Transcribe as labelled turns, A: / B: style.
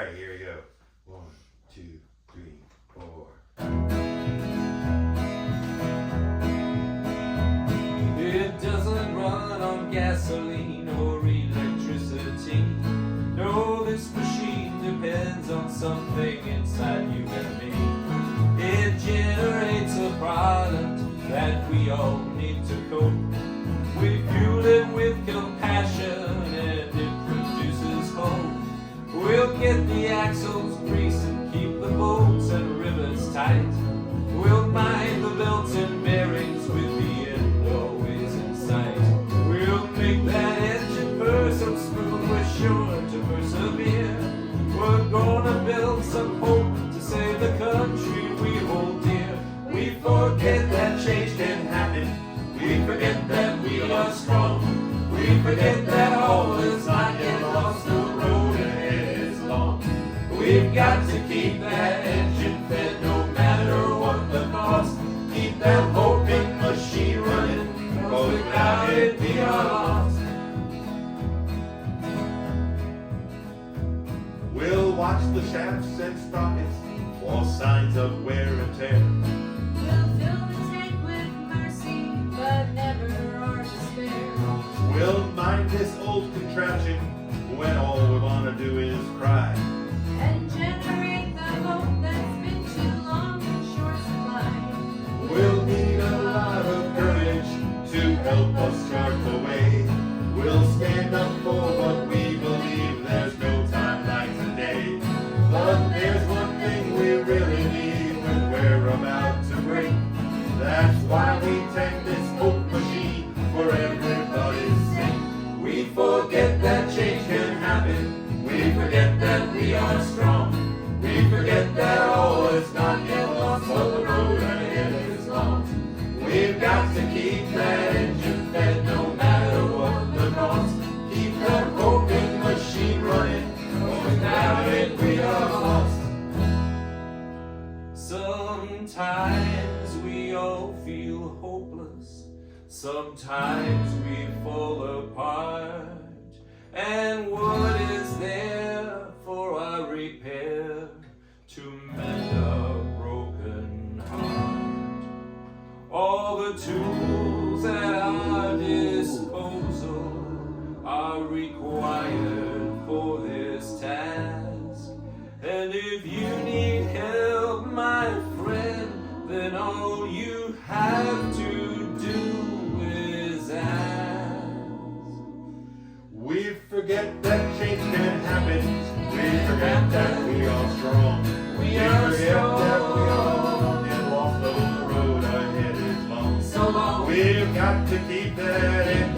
A: right, here we go. 1, 2, 3, 4.
B: It doesn't run on gasoline or electricity. No, this machine depends on something inside you and me. It generates a product that we all need to cope. We fuel it with compassion and it produces hope. We'll get the axles greased and keep the bolts and rivets tight. We'll mind the belts and bearings with the end always in sight. We'll make that engine purr so smooth we're sure to persevere. We're gonna build some hope to save the country we hold dear. We forget that change can happen. We forget that we are strong. We forget that all is not yet lost. The road ahead is long. We've got to keep that engine fed no matter what the cost. Keep that hoping machine running, 'cause without it we are lost.
A: We'll watch the shafts and sprockets, all signs of wear and tear.
C: We'll fill the tank with mercy, but never our despair.
A: We'll mind this old contraption when all we want to do is cry.
C: And generate the hope that's been too long in short supply.
A: We'll need a lot of courage to help us chart the way. We'll stand up for what we believe, there's no time like today. But there's one thing we really need when we're about to break. That's why we tend this hope machine for everybody's sake. We forget that change can happen. We forget that we are strong. We forget that all is not yet lost, but the road ahead is long. We've got to keep that engine fed no matter what the cost. Keep that hoping machine running, for without it we are lost.
B: Sometimes we all feel hopeless. Sometimes we fall apart. And what is there for our repair to mend a broken heart? All the tools at our disposal are required for this task. And if you need help, my friend, then all you have to do is ask.
A: We forget that change can happen. We forget that we are strong. We forget that we are and lost, though the road ahead is long.
B: So long.
A: We've got to keep that in